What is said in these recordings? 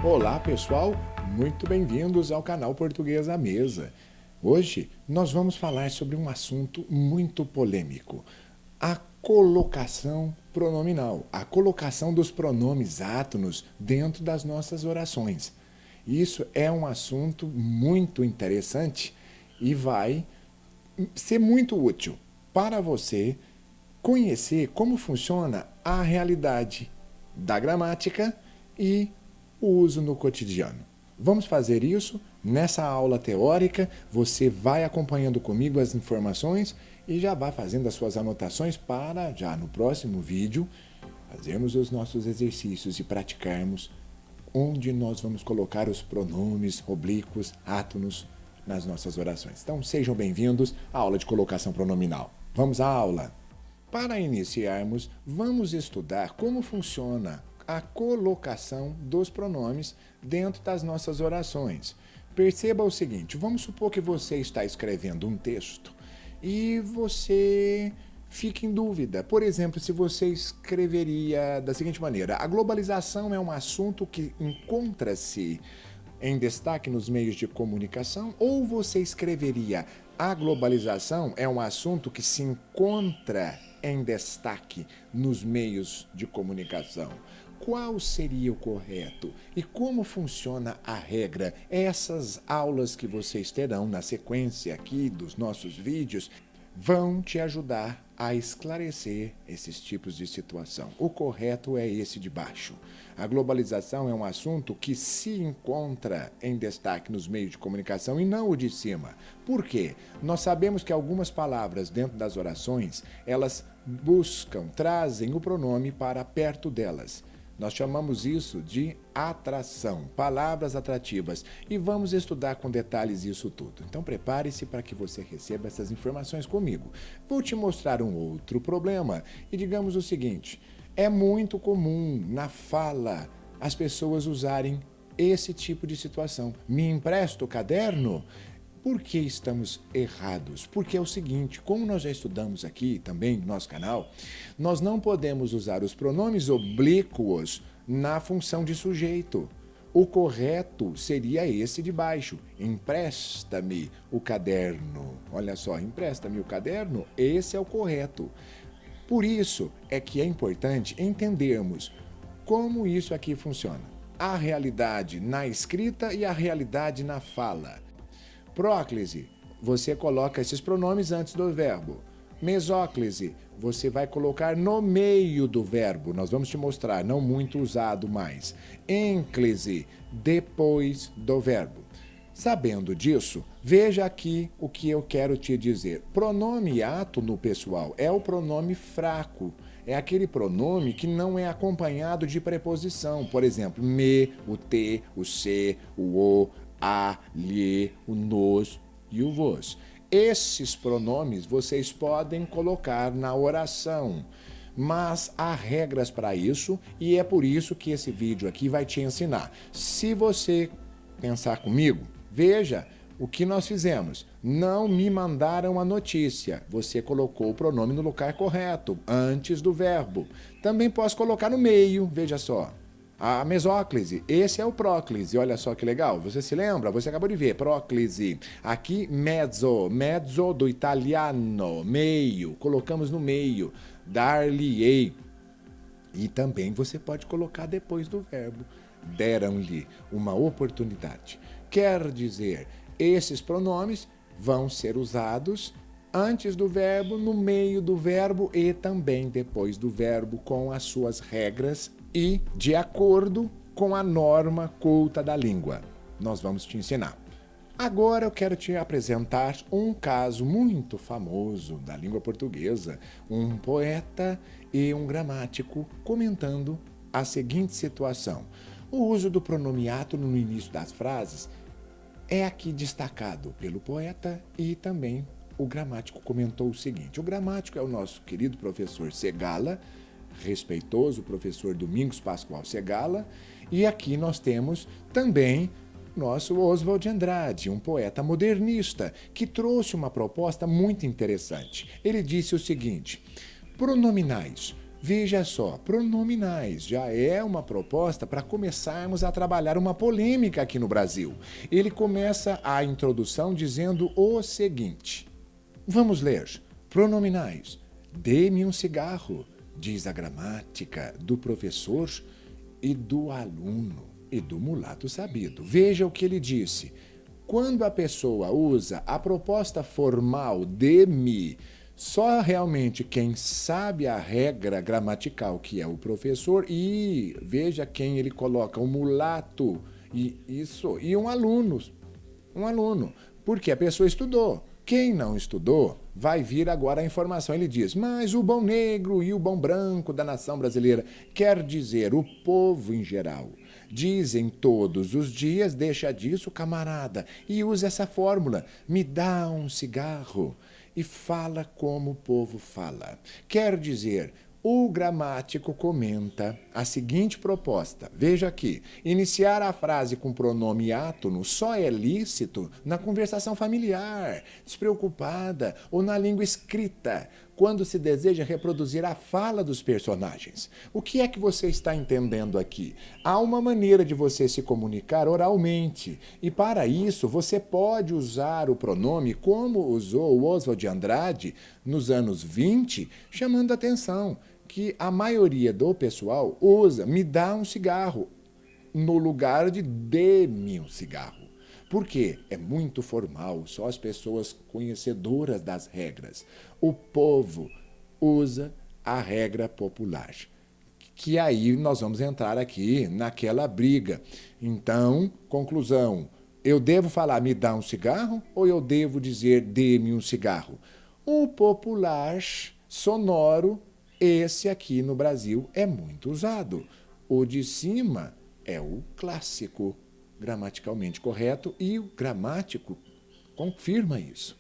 Olá pessoal, muito bem-vindos ao canal Português à Mesa. Hoje nós vamos falar sobre um assunto muito polêmico, a colocação pronominal, a colocação dos pronomes átonos dentro das nossas orações. Isso é um assunto muito interessante e vai ser muito útil para você conhecer como funciona a realidade da gramática e o uso no cotidiano. Vamos fazer isso nessa aula teórica. Você vai acompanhando comigo as informações e já vai fazendo as suas anotações para já no próximo vídeo fazermos os nossos exercícios e praticarmos onde nós vamos colocar os pronomes oblíquos, átonos nas nossas orações. Então sejam bem-vindos à aula de colocação pronominal. Vamos à aula! Para iniciarmos, vamos estudar como funciona a colocação dos pronomes dentro das nossas orações. Perceba o seguinte, vamos supor que você está escrevendo um texto e você fica em dúvida. Por exemplo, se você escreveria da seguinte maneira: a globalização é um assunto que encontra-se em destaque nos meios de comunicação, ou você escreveria: a globalização é um assunto que se encontra em destaque nos meios de comunicação. Qual seria o correto? E como funciona a regra? Essas aulas que vocês terão na sequência aqui dos nossos vídeos vão te ajudar a esclarecer esses tipos de situação. O correto é esse de baixo. A globalização é um assunto que se encontra em destaque nos meios de comunicação e não o de cima. Por quê? Nós sabemos que algumas palavras dentro das orações, elas trazem o pronome para perto delas. Nós chamamos isso de atração, palavras atrativas, e vamos estudar com detalhes isso tudo. Então prepare-se para que você receba essas informações comigo. Vou te mostrar um outro problema e digamos o seguinte: é muito comum na fala as pessoas usarem esse tipo de situação. Me empresta o caderno? Por que estamos errados? Porque é o seguinte, como nós já estudamos aqui também no nosso canal, nós não podemos usar os pronomes oblíquos na função de sujeito. O correto seria esse de baixo: empresta-me o caderno. Olha só, empresta-me o caderno, esse é o correto. Por isso é que é importante entendermos como isso aqui funciona. A realidade na escrita e a realidade na fala. Próclise, você coloca esses pronomes antes do verbo. Mesóclise, você vai colocar no meio do verbo. Nós vamos te mostrar, não muito usado mais. Ênclise, depois do verbo. Sabendo disso, veja aqui o que eu quero te dizer. Pronome átono, pessoal, é o pronome fraco. É aquele pronome que não é acompanhado de preposição. Por exemplo, me, o te, o se, o a, lhe, o nos e o vos. Esses pronomes vocês podem colocar na oração, mas há regras para isso e é por isso que esse vídeo aqui vai te ensinar. Se você pensar comigo, veja o que nós fizemos. Não me mandaram a notícia. Você colocou o pronome no lugar correto, antes do verbo. Também posso colocar no meio, veja só. A mesóclise, esse é o próclise, olha só que legal, você se lembra? Você acabou de ver, próclise. Aqui, mezzo, mezzo do italiano, meio, colocamos no meio, dar-lhe-ei. E também você pode colocar depois do verbo, deram-lhe uma oportunidade. Quer dizer, esses pronomes vão ser usados antes do verbo, no meio do verbo e também depois do verbo, com as suas regras e de acordo com a norma culta da língua. Nós vamos te ensinar. Agora eu quero te apresentar um caso muito famoso da língua portuguesa, um poeta e um gramático comentando a seguinte situação. O uso do pronome átono no início das frases é aqui destacado pelo poeta e também o gramático comentou o seguinte. O gramático é o nosso querido professor Segala, respeitoso professor Domingos Pascoal Segala, e aqui nós temos também nosso Oswald de Andrade, um poeta modernista, que trouxe uma proposta muito interessante. Ele disse o seguinte: pronominais Veja só, pronominais já é uma proposta para começarmos a trabalhar uma polêmica aqui no Brasil. Ele começa a introdução dizendo o seguinte: vamos ler. Pronominais. Dê-me um cigarro, diz a gramática do professor e do aluno e do mulato sabido. Veja o que ele disse. Quando a pessoa usa a proposta formal de-me, só realmente quem sabe a regra gramatical, que é o professor, e veja quem ele coloca, o mulato, e um aluno. Um aluno, porque a pessoa estudou. Quem não estudou, vai vir agora a informação. Ele diz, mas o bom negro e o bom branco da nação brasileira quer dizer o povo em geral. Dizem todos os dias, deixa disso, camarada, e usa essa fórmula, me dá um cigarro, e fala como o povo fala. Quer dizer, o gramático comenta a seguinte proposta. Veja aqui, iniciar a frase com pronome átono só é lícito na conversação familiar, despreocupada ou na língua escrita, quando se deseja reproduzir a fala dos personagens. O que é que você está entendendo aqui? Há uma maneira de você se comunicar oralmente, e para isso você pode usar o pronome como usou o Oswald de Andrade nos anos 20, chamando atenção que a maioria do pessoal usa me dá um cigarro no lugar de dê-me um cigarro. Por quê? É muito formal, só as pessoas conhecedoras das regras. O povo usa a regra popular, que aí nós vamos entrar aqui naquela briga. Então, conclusão, eu devo falar me dá um cigarro ou eu devo dizer dê-me um cigarro? O popular sonoro, esse aqui no Brasil é muito usado. O de cima é o clássico, gramaticalmente correto, e o gramático confirma isso.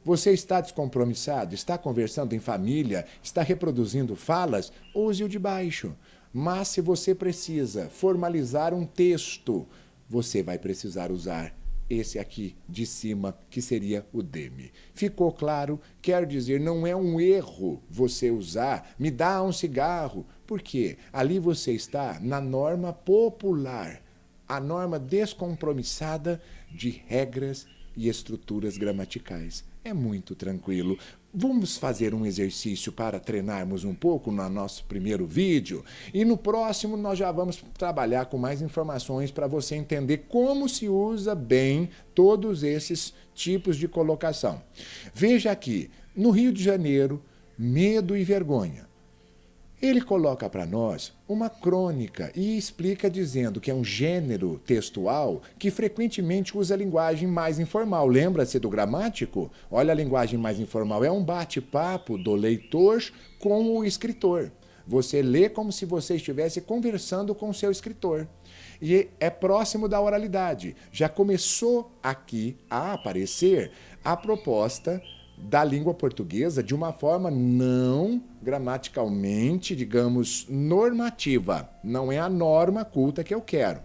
Você está descompromissado, está conversando em família, está reproduzindo falas, use o de baixo. Mas se você precisa formalizar um texto, você vai precisar usar esse aqui de cima, que seria o dê-me. Ficou claro? Quer dizer, não é um erro você usar me dá um cigarro, porque ali você está na norma popular, a norma descompromissada de regras e estruturas gramaticais. É muito tranquilo. Vamos fazer um exercício para treinarmos um pouco no nosso primeiro vídeo e no próximo nós já vamos trabalhar com mais informações para você entender como se usa bem todos esses tipos de colocação. Veja aqui, no Rio de Janeiro, medo e vergonha. Ele coloca para nós uma crônica e explica dizendo que é um gênero textual que frequentemente usa a linguagem mais informal. Lembra-se do gramático? Olha, a linguagem mais informal é um bate-papo do leitor com o escritor. Você lê como se você estivesse conversando com o seu escritor. E é próximo da oralidade. Já começou aqui a aparecer a proposta da língua portuguesa de uma forma não gramaticalmente, digamos, normativa. Não é a norma culta que eu quero.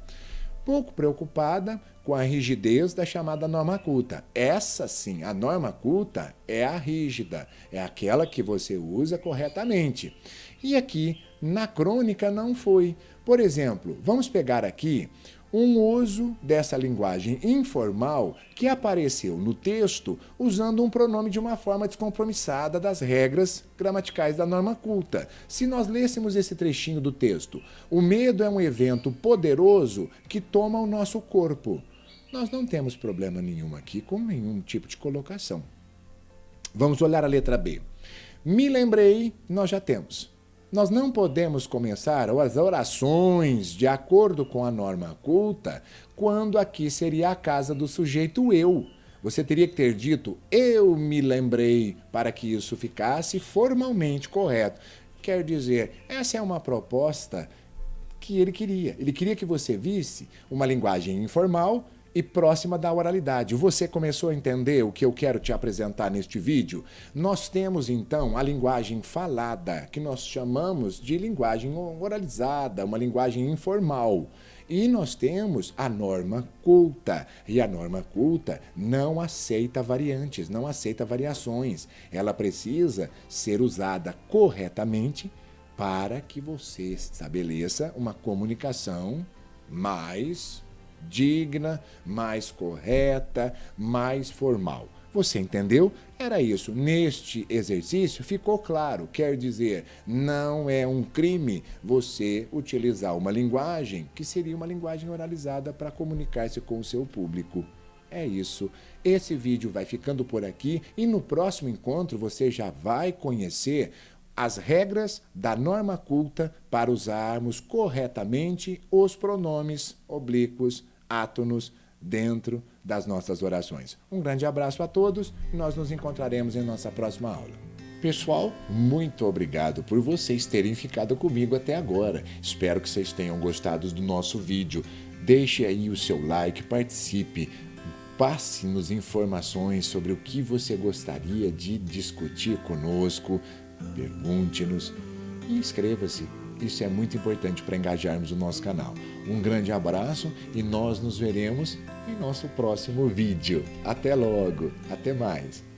Pouco preocupada com a rigidez da chamada norma culta. Essa sim, a norma culta é a rígida, é aquela que você usa corretamente. E aqui, na crônica, não foi. Por exemplo, vamos pegar aqui um uso dessa linguagem informal que apareceu no texto usando um pronome de uma forma descompromissada das regras gramaticais da norma culta. Se nós lêssemos esse trechinho do texto, o medo é um evento poderoso que toma o nosso corpo. Nós não temos problema nenhum aqui com nenhum tipo de colocação. Vamos olhar a letra B. Me lembrei, nós já temos. Nós não podemos começar as orações de acordo com a norma culta quando aqui seria a casa do sujeito eu. Você teria que ter dito eu me lembrei para que isso ficasse formalmente correto. Quer dizer, essa é uma proposta que ele queria. Ele queria que você visse uma linguagem informal e próxima da oralidade. Você começou a entender o que eu quero te apresentar neste vídeo? Nós temos, então, a linguagem falada, que nós chamamos de linguagem oralizada, uma linguagem informal. E nós temos a norma culta. E a norma culta não aceita variantes, não aceita variações. Ela precisa ser usada corretamente para que você estabeleça uma comunicação mais digna, mais correta, mais formal. Você entendeu? Era isso. Neste exercício ficou claro, quer dizer, não é um crime você utilizar uma linguagem que seria uma linguagem oralizada para comunicar-se com o seu público. É isso. Esse vídeo vai ficando por aqui e no próximo encontro você já vai conhecer as regras da norma culta para usarmos corretamente os pronomes oblíquos, átonos, dentro das nossas orações. Um grande abraço a todos e nós nos encontraremos em nossa próxima aula. Pessoal, muito obrigado por vocês terem ficado comigo até agora. Espero que vocês tenham gostado do nosso vídeo. Deixe aí o seu like, participe. Passe-nos informações sobre o que você gostaria de discutir conosco, pergunte-nos e inscreva-se. Isso é muito importante para engajarmos o nosso canal. Um grande abraço e nós nos veremos em nosso próximo vídeo. Até logo, até mais!